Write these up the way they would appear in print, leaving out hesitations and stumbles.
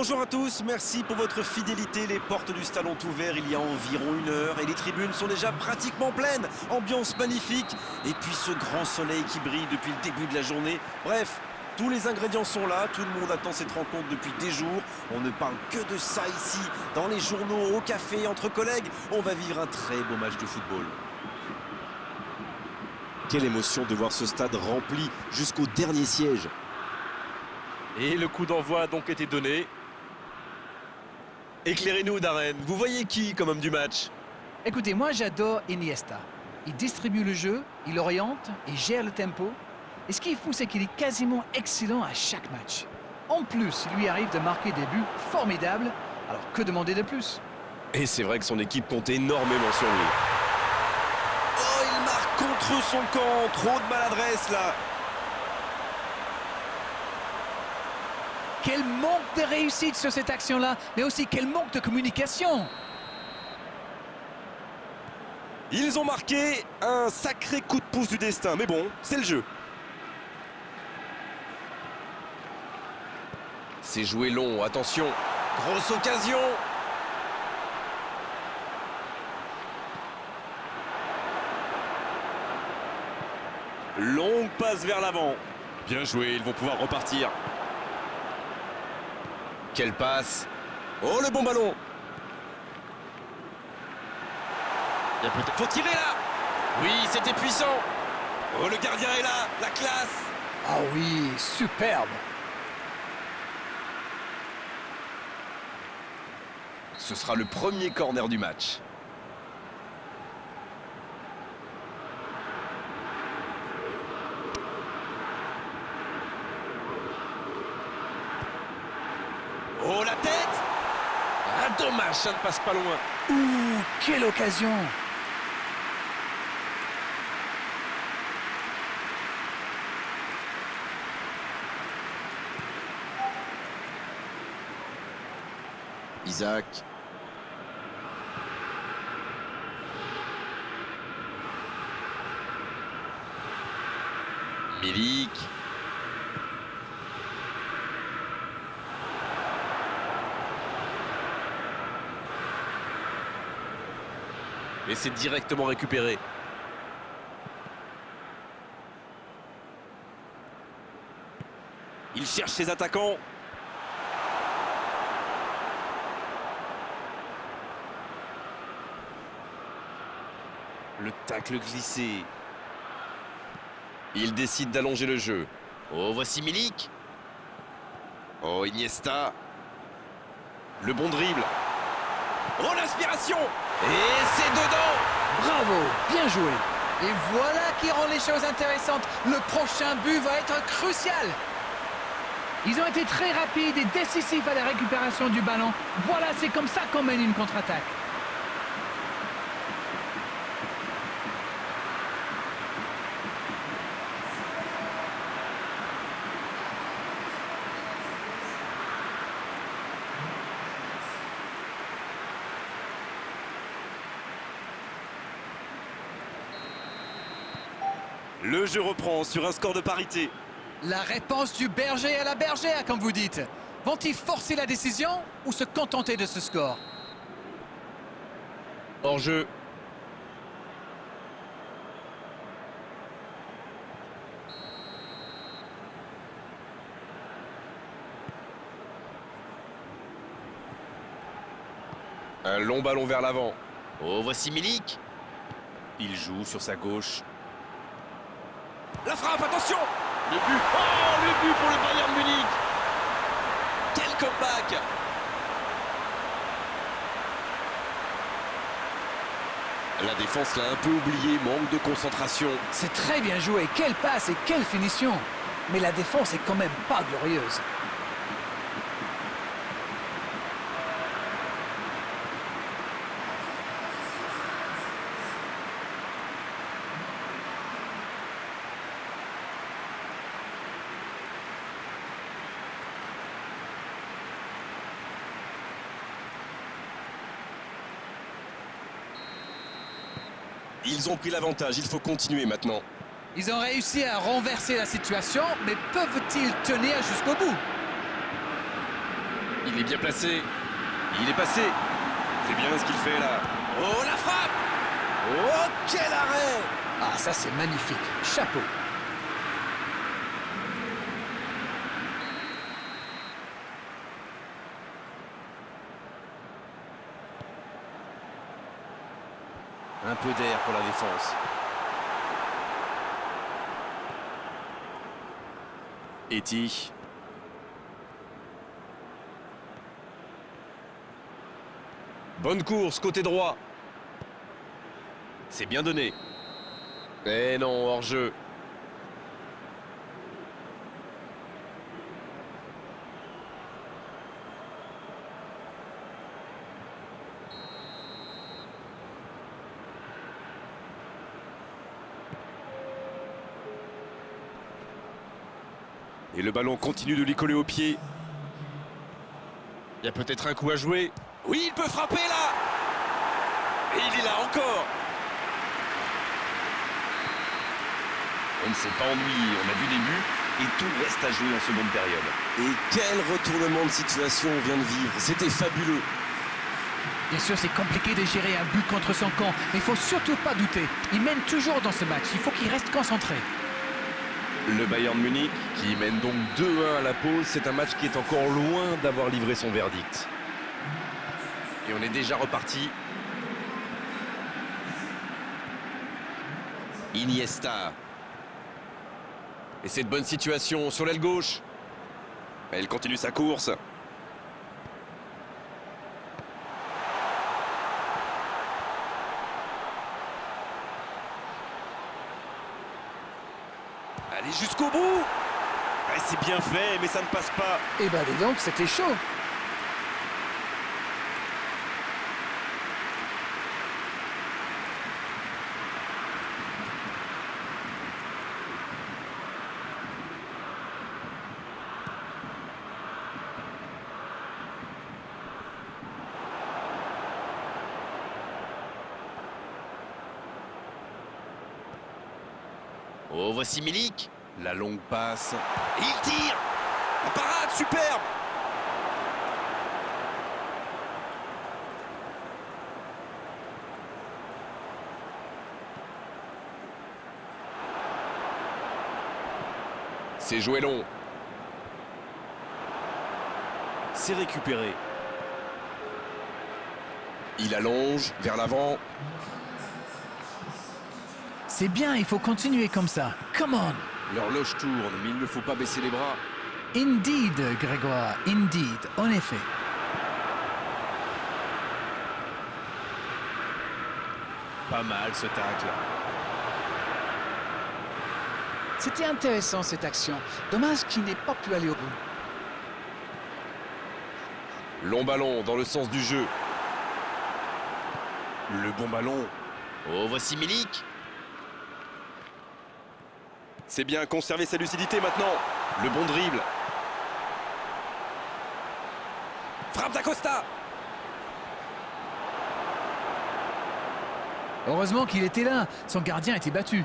Bonjour à tous, merci pour votre fidélité. Les portes du stade ont ouvert il y a environ 1 heure et les tribunes sont déjà pratiquement pleines. Ambiance magnifique et puis ce grand soleil qui brille depuis le début de la journée. Bref, tous les ingrédients sont là, tout le monde attend cette rencontre depuis des jours. On ne parle que de ça ici, dans les journaux, au café, entre collègues. On va vivre un très beau match de football. Quelle émotion de voir ce stade rempli jusqu'au dernier siège. Et le coup d'envoi a donc été donné. Éclairez-nous, Darren. Vous voyez qui comme homme du match? Écoutez, moi j'adore Iniesta. Il distribue le jeu, il oriente, il gère le tempo. Et ce qui est fou, c'est qu'il est quasiment excellent à chaque match. En plus, il lui arrive de marquer des buts formidables. Alors que demander de plus? Et c'est vrai que son équipe compte énormément sur lui. Oh, il marque contre son camp, trop de maladresse là. Quel manque de réussite sur cette action-là, mais aussi quel manque de communication. Ils ont marqué un sacré coup de pouce du destin, mais bon, c'est le jeu. C'est joué long, attention. Grosse occasion. Longue passe vers l'avant. Bien joué, ils vont pouvoir repartir. Quelle passe. Oh, le bon ballon. Il y a peut-être... Faut tirer là. Oui, c'était puissant. Oh, le gardien est là, la classe. Ah oui, superbe. Ce sera le premier corner du match. Oh, la tête. Ah, dommage, ça ne passe pas loin. Ouh, quelle occasion. Isaac. Milik. Et c'est directement récupéré. Il cherche ses attaquants. Le tacle glissé. Il décide d'allonger le jeu. Oh, voici Milik. Oh, Iniesta. Le bon dribble. Oh, l'inspiration. Et c'est dedans. Bravo, bien joué. Et voilà qui rend les choses intéressantes. Le prochain but va être crucial. Ils ont été très rapides et décisifs à la récupération du ballon. Voilà, c'est comme ça qu'on mène une contre-attaque. Le jeu reprend sur un score de parité. La réponse du berger à la bergère, comme vous dites. Vont-ils forcer la décision ou se contenter de ce score? Hors jeu. Un long ballon vers l'avant. Oh, voici Milik. Il joue sur sa gauche. La frappe, attention. Le but. Oh, le but pour le Bayern Munich. Quel comeback. La défense l'a un peu oublié, manque de concentration. C'est très bien joué. Quelle passe et quelle finition. Mais la défense est quand même pas glorieuse. Ils ont pris l'avantage, il faut continuer maintenant. Ils ont réussi à renverser la situation, mais peuvent-ils tenir jusqu'au bout? Il est bien placé. Il est passé. C'est bien ce qu'il fait là. Oh la frappe! Oh quel arrêt! Ah, ça c'est magnifique. Chapeau. Un peu d'air pour la défense. Eti. Bonne course, côté droit. C'est bien donné. Eh non, hors-jeu. Et le ballon continue de lui coller au pied. Il y a peut-être un coup à jouer. Oui, il peut frapper là! Et il est là encore! On ne s'est pas ennuyé, on a vu des buts et tout reste à jouer en seconde période. Et quel retournement de situation on vient de vivre, c'était fabuleux. Bien sûr, c'est compliqué de gérer un but contre son camp, mais il faut surtout pas douter. Il mène toujours dans ce match, il faut qu'il reste concentré. Le Bayern Munich, Qui mène donc 2-1 à la pause. C'est un match qui est encore loin d'avoir livré son verdict. et on est déjà reparti. Iniesta. Et cette bonne situation sur l'aile gauche. Elle continue sa course. Allez jusqu'au bout. Ouais, c'est bien fait, mais ça ne passe pas. Eh ben dis donc, c'était chaud. Oh, voici Milik. La longue passe. Et il tire. La parade, superbe. C'est joué long. C'est récupéré. Il allonge vers l'avant. C'est bien, il faut continuer comme ça. Come on. L'horloge tourne, mais il ne faut pas baisser les bras. Indeed, Grégoire, indeed, en effet. Pas mal ce tacle. C'était intéressant cette action. Dommage qu'il n'ait pas pu aller au bout. Long ballon dans le sens du jeu. Le bon ballon. Oh, voici Milik. C'est bien, conserver sa lucidité maintenant. Le bon dribble. Frappe d'Acosta. Heureusement qu'il était là. Son gardien était battu.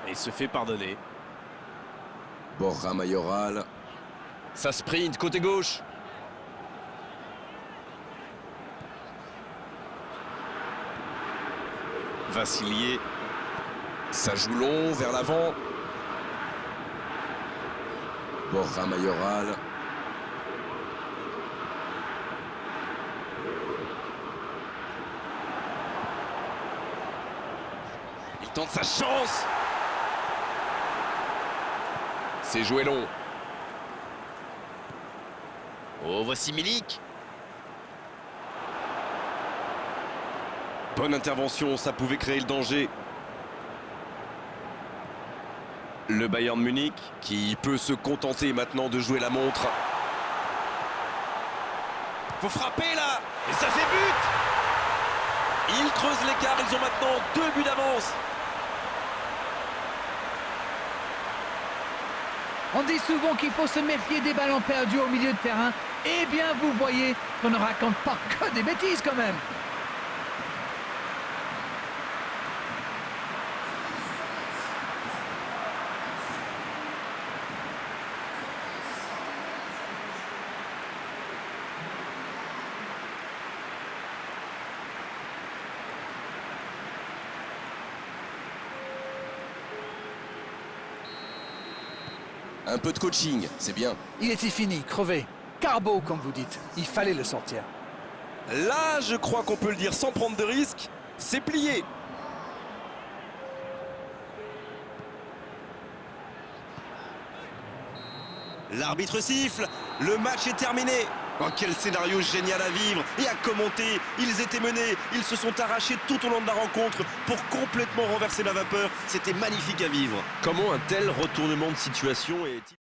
Et se fait pardonner. Borja Mayoral. Ça sprint côté gauche. Vassilier. Ça joue long vers l'avant. Borja Mayoral. Il tente sa chance. C'est joué long. Oh, voici Milik. Bonne intervention, ça pouvait créer le danger. Le Bayern Munich qui peut se contenter maintenant de jouer la montre. Faut frapper là. Et ça fait but. Ils creusent l'écart, ils ont maintenant 2 buts d'avance. On dit souvent qu'il faut se méfier des ballons perdus au milieu de terrain. Eh bien, vous voyez qu'on ne raconte pas que des bêtises quand même. Un peu de coaching, c'est bien. Il était fini, crevé. Carbo, comme vous dites. Il fallait le sortir. Là, je crois qu'on peut le dire sans prendre de risque. C'est plié. L'arbitre siffle, le match est terminé. Oh, quel scénario génial à vivre et à commenter. Ils étaient menés, ils se sont arrachés tout au long de la rencontre pour complètement renverser la vapeur. C'était magnifique à vivre. Comment un tel retournement de situation est...